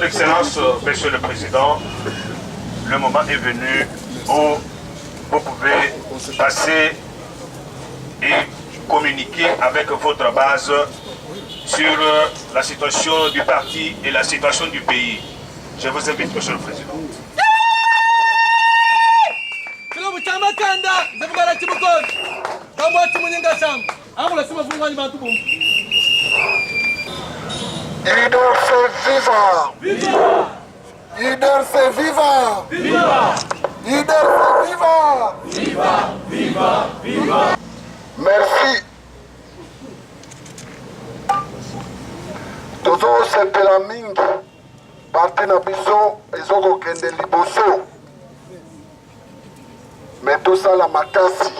Excellence, Monsieur le Président, le moment est venu où vous pouvez passer et communiquer avec votre base sur la situation du parti et la situation du pays. Je vous invite, Monsieur le Président. Leader c'est vivant. Viva! Leader c'est vivant. Viva! Viva! Viva! Merci. Tozo sepela mingi parti na biso ezokokende liboso me tosala makasi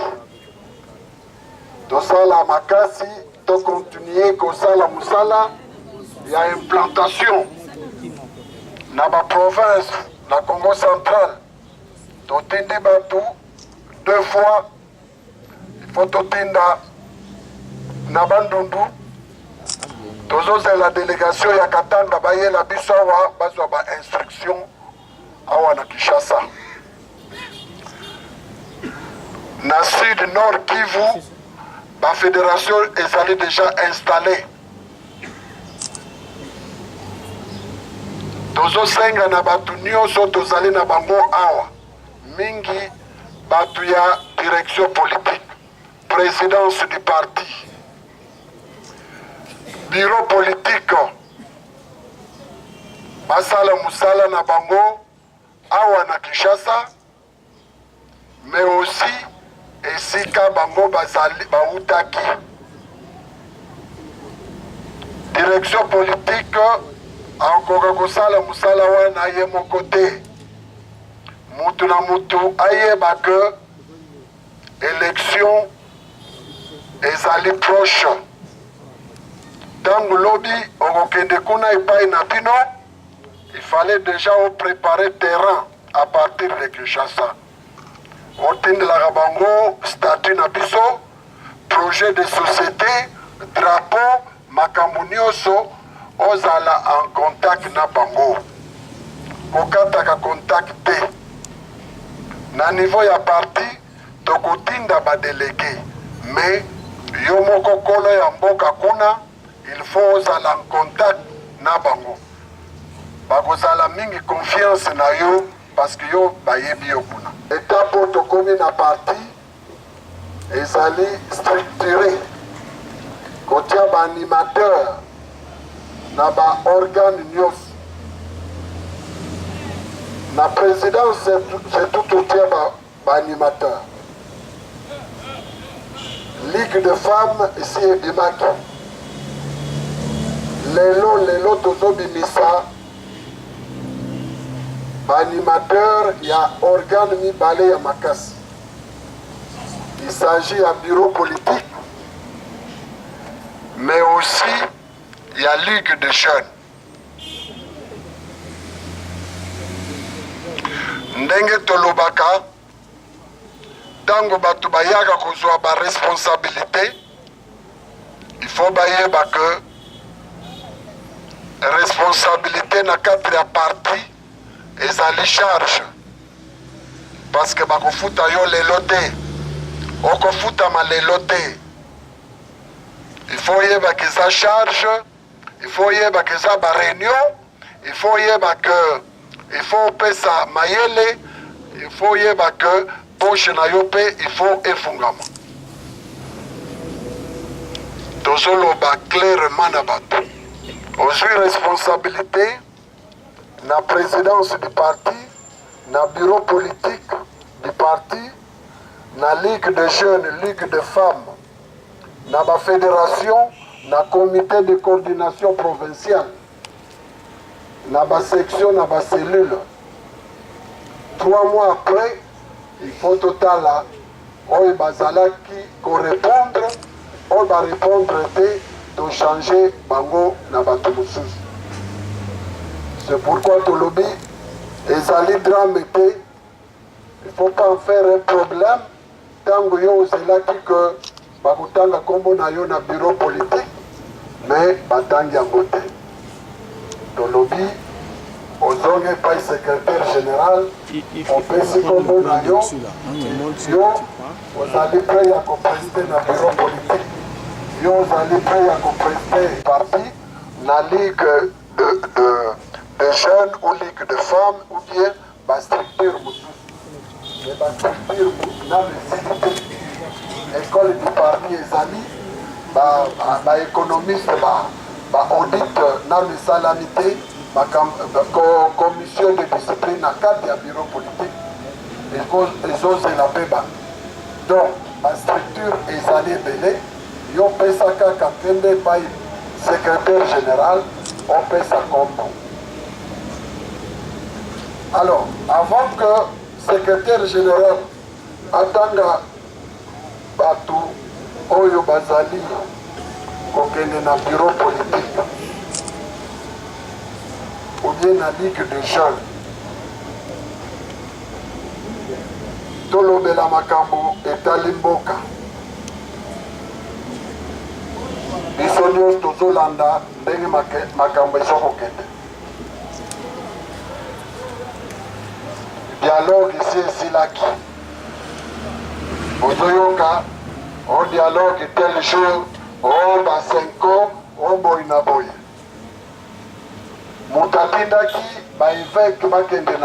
to continuer kosala musala ya implantation na ba province na Congo central totindi batu 2 fois il faut totinda na Bandundu tozozela délégation ya Katanga bayela biso awa bazwa ba instruction awa na Kinshasa na sud nord Kivu ba fédération ezali déjà installée tozosenga na batu nyonso tozali na bango awa mingi batu ya direction politique présidence du parti bureau politique basala musala na bango awa na Kinshasa mais aussi esika bango bazali bautaki direction politique akoka kosala musala wana ye moko te mutu na mutu ayeba ke élection ezali proche ntango lobi okokende kuna epai na bino il fallait déjà préparer terrain à partir de Kinshasa otindelaka bango statut na biso projet de société drapeau makambo nyonso ozala en contact na bango kokataka contact te na niveau ya parti tokotinda badelege mais yo moko kolo ya mboka kuna il faut ozala en contact na bango bakozala mingi confiance na yo parce que yo bayebi yo kuna étape oyo tokomi na parti ezali structuré kotia baanimateur na baorgane nyonso na présidence c'est tout otia baanimateur ligue de femmes esi ebimaki lelo tozobimisa baanimateur ya organe mibale ya makasi il s'agit ya bureau politique mais aussi ya ligue de jeunes ndenge tolobaka ntango bato bayaka kozwa baresponsabilité il faut bayeba ke responsabilité na kati ya parti ezali charge parce que bakofuta yo lelo te okofutama lelo te il faut yeba ke eza charge il faut yeba ke eza baréunion il faut yeba ke il faut opesa mayele il faut yeba ke poche na yo mpe il faut efungama tozoloba clairement na bato ozwi responsabilité na présidence du parti na bureau politique du parti na ligue de jeunes ligue de femmes na bafédération na comité de coordination provinciale na basection na bacellule 3 mois après il faut totala oyo bazalaki korépondre oyo barépondre te tochange bango na bato mosusu c'est pourquoi tolobi ezali drame te il faut pas en faire un problème ntango yo ozelaki que bakotanga nkombo na yo na bureau politique mais batangi yango te tolobi ozonge pas secrétaire général, on peut se comme na yo, vous allez prêt à présider na bureau politique, yo vous allez prêt à présider parti, na ligue de jeunes ou ligue de femmes ou bien ma structure motus. Mais ma structure na nécessité, école du parti et amis, ma économiste, ma audit na le salamité, ma commission de discipline à cadre du bureau politique, ils ont la paix. Donc, ma structure est allée belée, ils ont fait ça quand on est pas secrétaire général, on fait ça comme nous. Alors, avant que secrétaire général attende Batu, Oyo Bazali, kokende na bureau politique, ou bien la ligue de jeunes, tolobela makambo etali mboka, biso nyonso tozolanda ndenge makambo ezokokende. Dialogue ici esilaki, ozoyoka o dialogue tel jour, o basenko, o boy na boy. Moutapindaki baévêque bakende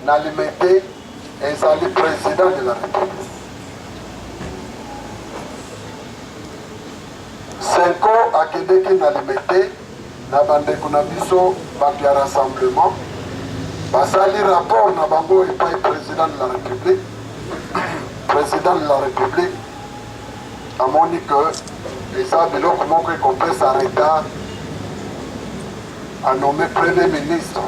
na limité ezali président de la République. Senko akendeki na limité na bandeko na biso bato ya rassemblement basali rapport na bango epai président de la République. Président de la République amoni que eza biloko moko ekopesa retard a nommé Premier ministre.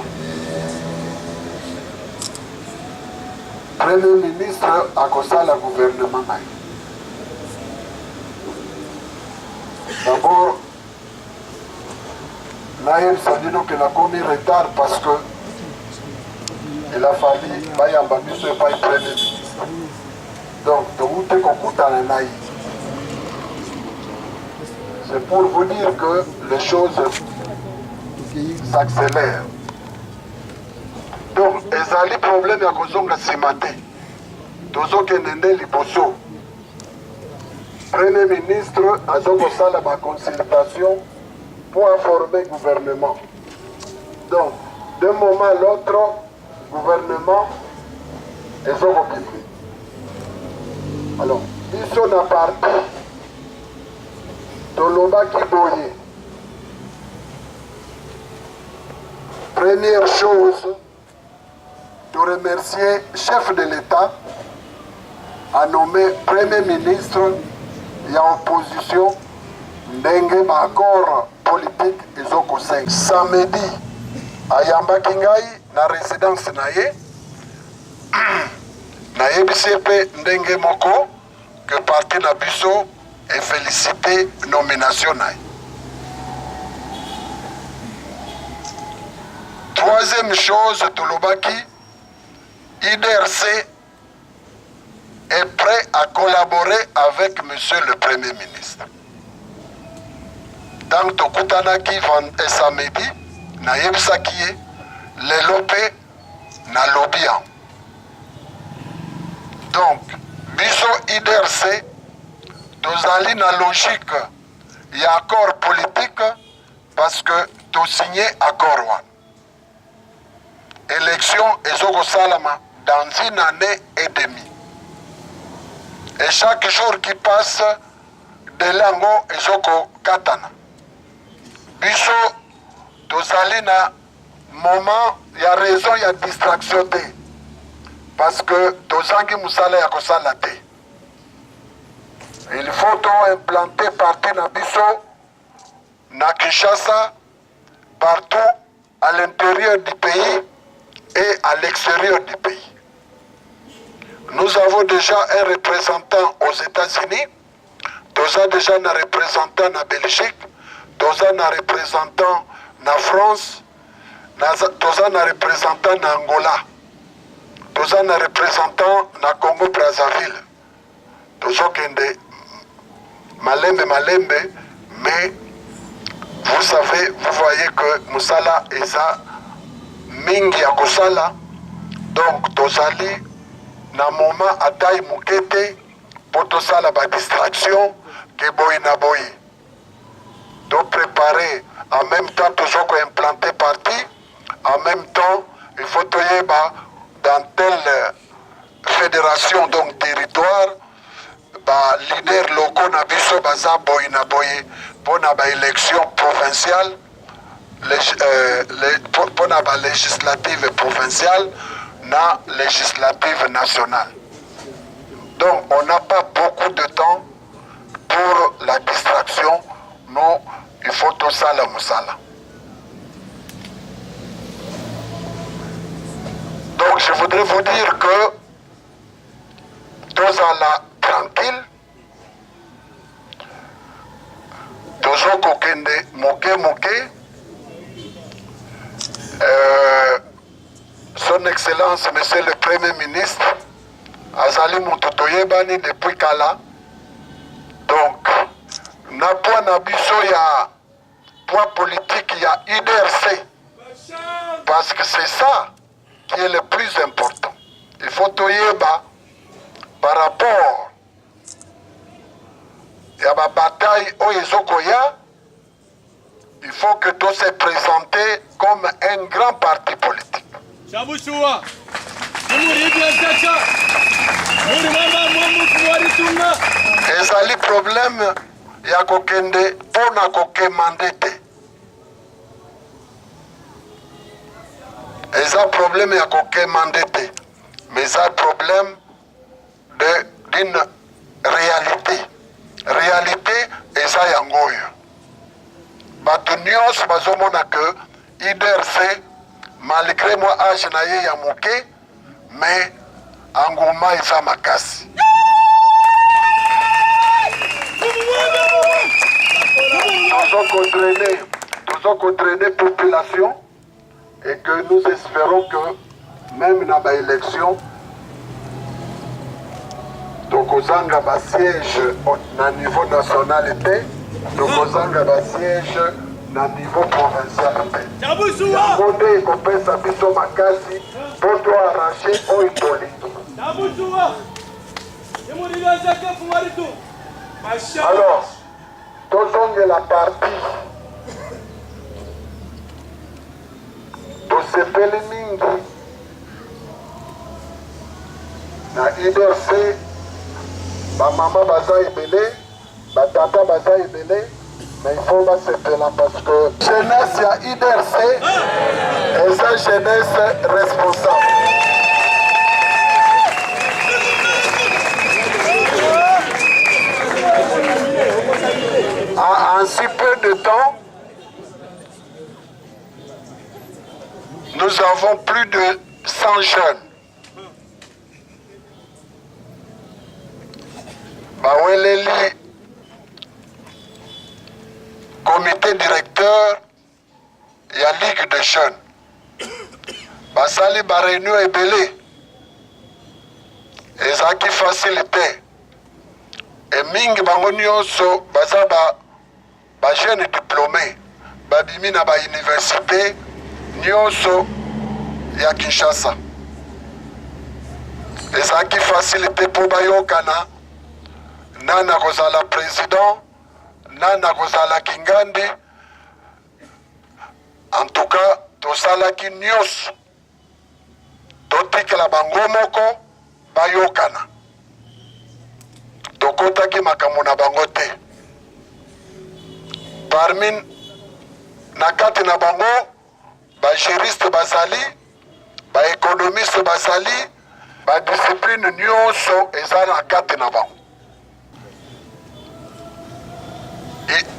Premier ministre a kosala gouvernement. D'abord, nayebisa bino ke nakomi retard parce que il a fallu bayamba biso epai Premier ministre. Donc, touti kokutana na ye. C'est pour vous dire que les choses s'accélèrent. Donc, ezali problème ya kozonga nsima te. Tozokende nde liboso. Premier ministre azokosala baconsultation pour informer le gouvernement. Donc, d'un moment à l'autre, gouvernement ezokokende. Alors, biso na parti tolobaki boye. Première chose, de remercier le chef de l'État a nommé Premier ministre et opposition ndenge ba accord politique ezoko 5. Samedi, ayambaki ngai na résidence na ye na yebisi pe ndenge moko que parti na biso et félicité nomination na ye. Troisième chose, Tolobaki, IDRC est prêt à collaborer avec Monsieur le Premier ministre. Donc, Tokutanaki et samedi, na yebisaki le lopé na lobian. Donc, biso IDRC, tozali na logique y a accord politique parce que to signé accord one. Élection ezoko salama dans une année et demie. Et chaque jour qui passe, de lango ezoko katana. Biso tozali na moment, il y a raison, il y a distraction te. Parce que tozangi musala ya kosala te. Il faut implanter parti na biso na Kinshasa, partout à l'intérieur du pays et à l'extérieur du pays. Nous avons déjà un représentant aux États-Unis, nous avons déjà un représentant en Belgique, nous avons un représentant en France, nous avons un représentant en Angola, nous avons un représentant en Congo-Brazzaville. Nous avons Malembe, mais vous savez, vous voyez que Moussala est ça mingi ya kosala, donc tozali na moment atayi mukete pour tosala ba distraction ke boyi na boyi. Donc préparer en même temps toujours qu'on implanter parti, en même temps il faut toyeba dans telle fédération donc territoire ba leader locaux na biso baza boyi na boyi pour na ba élection provinciale pour na ba législative provinciale na législative nationale. Donc on n'a pas beaucoup de temps pour la distraction. Non, il faut tout ça la moussala. Donc je voudrais vous dire que tout ça là tranquille, toujours kokende moke. Son Excellence, Monsieur le Premier ministre, Azali Moutotoyebani depuis Kala. Donc, na point nabiso ya point politique, il y a IDRC. Parce que c'est ça qui est le plus important. Il faut toyeba par rapport à la bataille Oyezokoya, il faut que tout se présente comme un grand parti politique. ezali problème ya kokende mpona kokemande te. Eza problème ya kokemande te, mais eza problème d'une réalité. Réalité eza yango oyo. Bato nyonso bazomona que IDRC malgré moi âge na ye ya moke, mais engouement eza makasi. Nous avons drainé population et que nous espérons que même dans l'élection, donc aux angles siège au niveau national, donc aux angles siège au niveau provincial. Côté qu'on sa biso makasi pour toi arracher au politique. Alors, tous la partie de sepeli mingi na IDRC, bamama baza ebele, batata baza ebele, mais il faut sepela parce que jeunesse ya IDRC eza jeunesse responsable. En si peu de temps, nous avons plus de 100 jeunes. Baweleli, comité directeur, il y a Ligue de jeunes. Basali ba réunion ebele. Et ça qui facilite. Et mingi bango nyonso baza ba jeune diplômé babimi na ba université nyonso ya Kinshasa. Et ça qui facilite pour bayokana nana kozala président, nana kozala kingandi. En tout cas, tosala ki nyonso totikela bango moko bayokana. Tokotaki makambo na bango te. Parmi na kati na bango ba juriste basali, ba économiste basali, ba discipline nyonso eza na kati na bango.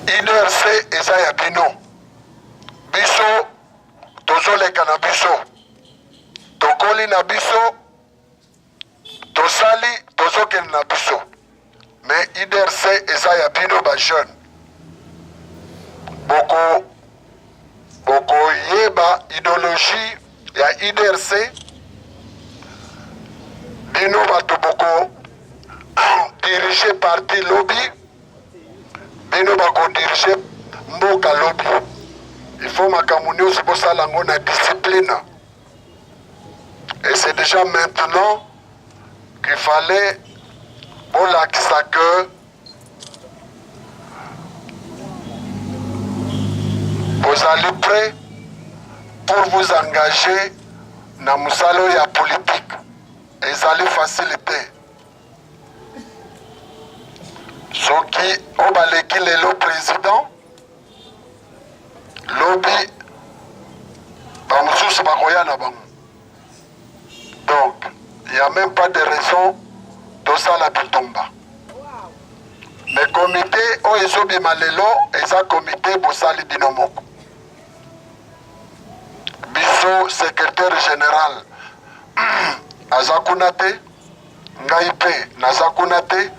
IDRC eza ya bino. Biso tozoleka na biso. Tokoli na biso, tosali tozokeli na biso. Mais IDRC eza ya bino ba jeune. Boko yeba idéologie ya IDRC. Bino bato boko diriger parti lobby. Bino bako diriger mboka lobby. Il faut makamuni osibosala ngo na discipline. Et c'est déjà maintenant qu'il fallait au lac que vous allez prêts pour vous engager dans musalo ya politique et ça allait faciliter. Ce qui au baleki le président lobby bamususu bakoya na bango. Donc il n'y a même pas de raison de ça la bitomba. Le comité oezobi malelo eza comité bosali binomoko. Biso secrétaire général azakunate ngaipe nazakunate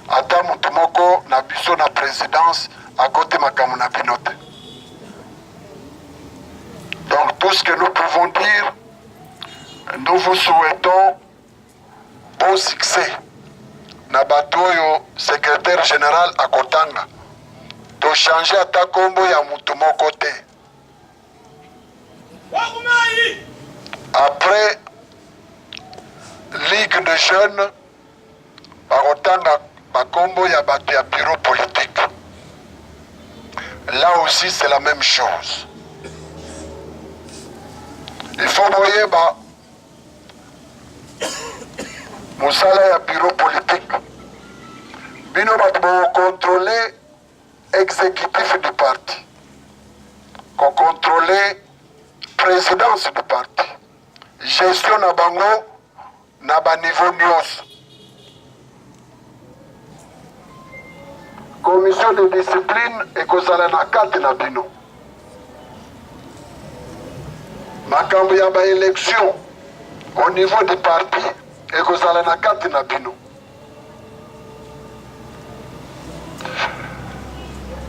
ata mutu moko na biso na présidence à côté makambo na binote. Donc tout ce que nous pouvons dire, nous vous souhaitons bon succès. Na batoyo secrétaire général à Kotanga to changer ata kombo ya mutu moko te. Après Ligue de jeunes à Kotanga bakombo ya bato ya bureau politique. Là aussi c'est la même chose. Il faut boyeba musala ya bureau politique. Bino bato bo contrôler exécutif du parti. Qu'on contrôler présidence du parti. Gestion na bango na ba niveau nyos. Commission de discipline et kozala na kati na bino. Makambo ya ba élection au niveau du parti et kozala na kati na bino.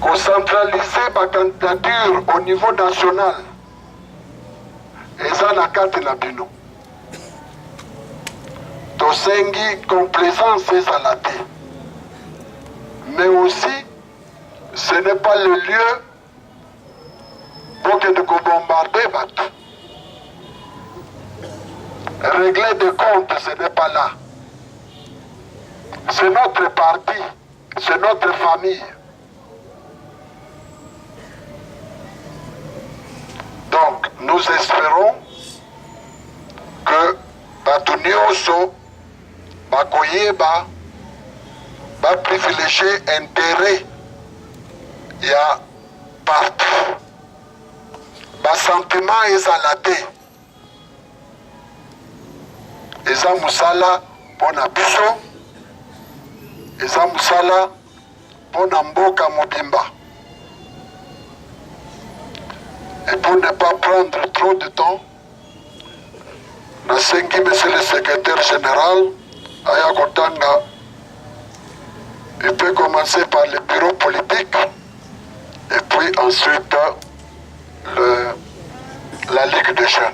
Concentraliser ma candidature au niveau national et ça na kati na bino. Tosengi complaisance ezalate. Mais aussi, ce n'est pas le lieu pour que nous bombarder bateau. Régler des comptes, ce n'est pas là. C'est notre parti, c'est notre famille. Donc, nous espérons que Batunioso, Bakoyeba, va privilégier intérêt et à parti. Ba sentiment est alaté. Eza musala pona biso. Eza musala pona mboka mobimba. Et pour ne pas prendre trop de temps, nasengi monsieur le secrétaire général Aya Kotanga. Il peut commencer par le bureau politique et puis ensuite la Ligue des jeunes.